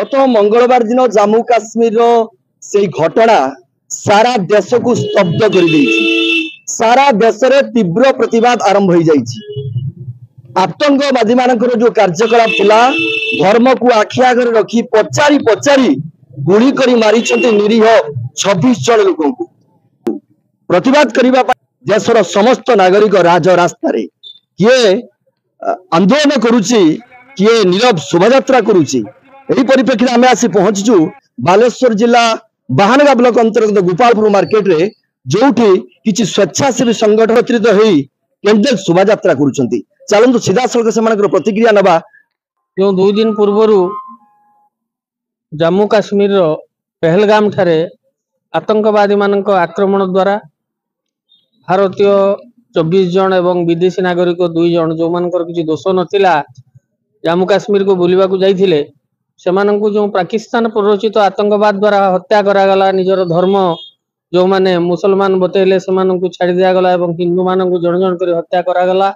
गत मंगलवार दिन जम्मू काश्मीर से घटना सारा देश को स्तब्ध कर सारा देश में तीव्र प्रतिवाद आरंभ हो जाइए। आतंकवादी मान जो कार्यकलाप थिला धर्म को आखि आगे रखी पचारि पचारि गुली करी मारी निरीह 26 जन लोक प्रतिवाद करने देशर समस्त नागरिक राजरास्ता किए आंदोलन करुच्ची किए नीरव शोभा करुच्ची। यही परिप्रेक्षी आम आसी पहुंचु बालेश्वर जिला बाहानगा ब्लॉक अंतर्गत गोपालपुर मार्केट रे जोठी किछि स्वेच्छासेवी संगठन एकत्रित होई कैंडल शोभा यात्रा करुछंती। चलंतु सीधा सड़क से प्रतिक्रिया नबा। जो 2 दिन पूर्व जम्मू काश्मीर पहलगाम ठारे आतंकवादी मानक आक्रमण द्वारा भारतीय 24 जन एवं विदेशी नागरिक 2 जन जो मानकर किछि दोष नथिला जम्मू काश्मीर को बुलिबा को जाइथिले सेमानंकु जो पाकिस्तान प्ररोचित आतंकवाद द्वारा हत्या करागला निजर धर्म जो माने मुसलमान बतेले सेमानंकु छाड़ी दिया गला एवं हिंदू मानंकु जन जन कर हत्या करागला।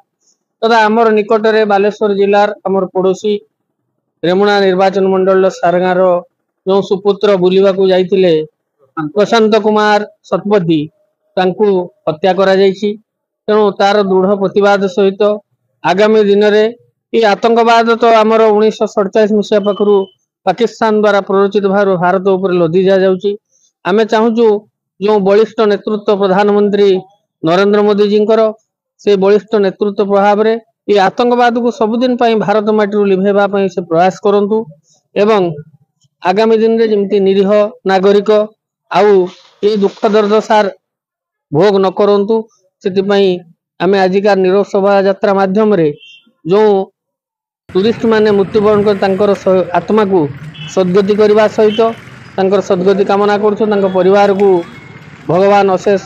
तथा आमर निकटरे बालेश्वर जिलार आमर पड़ोसी रेमुणा निर्वाचन मंडल सारगार जो सुपुत्र बुलिबा को जाइथिले प्रशांत कुमार शतपथी तांकु हत्या करा जाइछि। तेणु तार दृढ़ प्रतिवाद सहित आगामी दिन में ये आतंकवाद तो आमर 1947 मसीहा पाखु पाकिस्तान द्वारा प्ररोचित भाव भारत उपर लदी जा जाउची। आमे चाहूचु जो बलिष्ठ नेतृत्व प्रधानमंत्री नरेंद्र मोदी जी से बलिष्ठ नेतृत्व प्रभाव रे ये आतंकवाद को सबुदिन भारत माटी लिभेबा से प्रयास करंतु एवं आगामी दिन में जमती निरीह नागरिक आउ ये दुख दुर्दशार भोग न करंतु से आमे आजिका नीरव शोभा यात्रा माध्यम रे जो टूरिस्ट माने मृत्युवरण कर आत्मा को सद्गति करने सहित सद्गति कामना कर परिवार को भगवान अशेष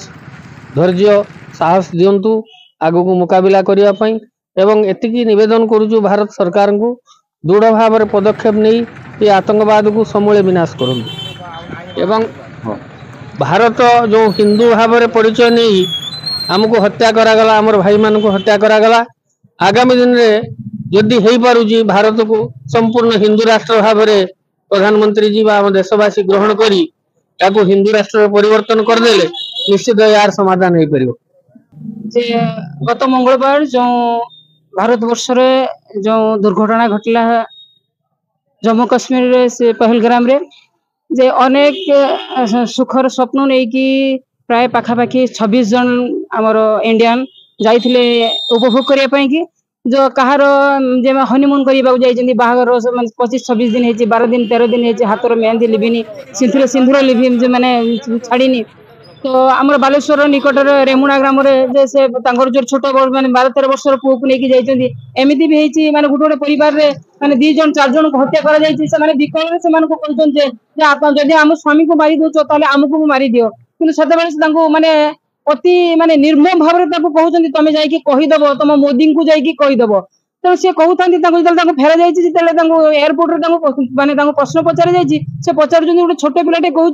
धैर्य साहस दिंतु आगु को मुकाबिला करने एवं एतिकी निवेदन करुचु भारत सरकार को दृढ़ भाव में पदक्षेप नहीं ये आतंकवाद को समूले विनाश करंतु एवं भारत जो हिंदू भाव में परिचय नहीं आमको हत्या करागला आमर भाई मान को हत्या करागला आगामी दिन में जदि हो पारुची भारत को संपूर्ण हिंदू राष्ट्र भाव में प्रधानमंत्री जी आम देशवासी ग्रहण करी ताको हिंदू राष्ट्र परिवर्तन करदेले निश्चित यार समाधान हो पार। गत मंगलवार जो भारत वर्ष जो दुर्घटना घटला जम्मू काश्मीर से पहलगाम रे जे अनेक सुखर स्वप्न नहीं कि प्राय पाखापाखि 26 जन आमर इंडियन जाइथिले उपभोग करने कि जो कहार जे हनीमून करने बाहागर 25-26 दिन है 12 दिन 13 दिन है हाथर मेहंदी लिभिनी सिंदूर लिभि जो मैंने छाड़ीनी। तो आम बालेश्वर निकटर रेमुणा ग्राम से जो छोट मैंने 12-13 वर्षर पुओ को लेकिन जाइए एमती भी होती माने गोटे परिवार रे माने 2 जन 4 जन को हत्या करा जाइए से विकल जदि आम स्वामी को मारी दौच आमको मारी दियो कि से माने अति माने निर्मम भाव में कहते तुम जादेव तुम मोदी को जादेव तो सी कहते फेरा जाए एयरपोर्ट माने प्रश्न पचार से पचार गोटे छोट पिलाटे कहूँ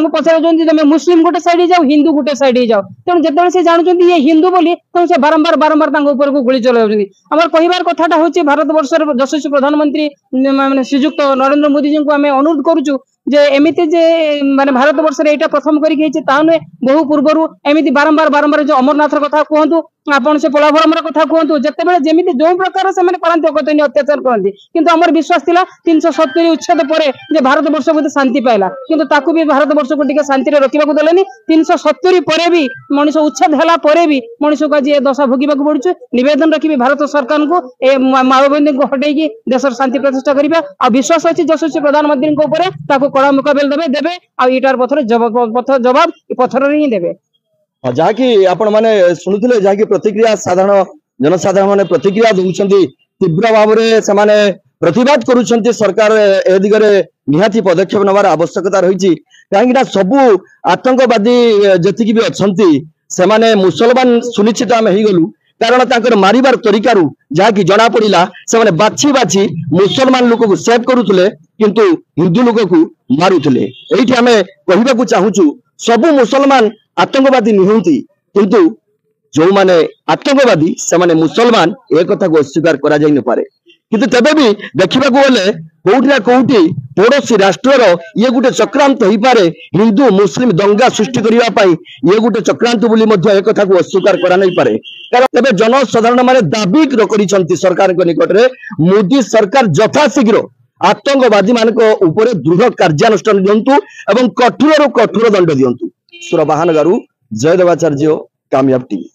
पचार तुम मुस्लिम गोटे साइड जाओ हिंदू गोटे साइड जाओ तेणु जो से जानते ये हिंदू बोली तेणु से बारंबार बारंबार को गुली चलाउछन्ति। आमर कहबार कथाटा होछि भारत वर्षर यशस्वी प्रधानमंत्री माने श्रीजुक्त नरेंद्र मोदी जी को आम अनुरोध करुचु जे एमिति जे माने भारत वर्ष रे एटा प्रथम करी गेछि ता नुहे बहु पूर्वरु एमिति बारंबार बारंबार जो अमरनाथर कथा कहंतु आपण से पोलाभरमर कथा कहंतु जते बेले जेमिति जो प्रकार से माने करंती अकतनी अत्याचार करंती किंतु हमर विश्वास थिला 370 उच्छेद परे जे भारत वर्ष को शांति पाइला किंतु ताकू भी भारत वर्ष को टिके शांति रे रखिबा को देलेनी 370 परे भी मनुष्य उच्छेद हला परे भी मनुष्य को जे दशा भोगिबा को पड़ुछ। निवेदन रखिबी भारत सरकार को ए माओवादी को हटेकी देशर शांति प्रतिष्ठा करिबा आ विश्वास अछि यशस्वी प्रधानमंत्री को ऊपर ताको कड़ा मुकाबला देबे आ इटार पथर जवाब पथर रे ही देबे। जहाँकि आपण माने शुणुले जहाँकि प्रतिक्रिया साधारण जनसाधारण माने प्रतिक्रिया दउछन्ती तीव्र भाव में से प्रतिवाद करुछन्ती सरकार ए दिगरे निहाती पदक्षेप नवार आवश्यकता रही कहीं सबू आतंकवादी जतिक भी अच्छी से मुसलमान सुनिश्चित आम हो गलु कारण तांकर मारिबार तरीकार जहाँकि जना पड़ा से बाछी बाछी मुसलमान लोक को सेव करुले किंतु हिंदू लोक को मारुले। ये आम कहवाक चाहूँ सबू मुसलमान आतंकवादी नुहति किंतु जो माने आतंकवादी से माने मुसलमान एक कथा को अस्वीकार करा जाई न पारे किंतु तेबे भी देखा गले कोठी ना कोठी पड़ोसी राष्ट्र ये गोटे चक्रांत हो पारे हिंदू मुस्लिम दंगा सृष्टि करने ये गोटे चक्रांत बोली एक कथा को अस्वीकार करा नहीं पारे कारण तेबे जनसाधारण माने दाबी करिसंती सरकार निकट में मोदी सरकार यथाशीघ्र आतंकवादी मानक ऊपर दृढ़ कार्यानुष्ठान दिंतु एवं कठोर कठोर दंड दिंतु। सुरबाहानगारू जयदेवाचार्य कामयाब टीवी।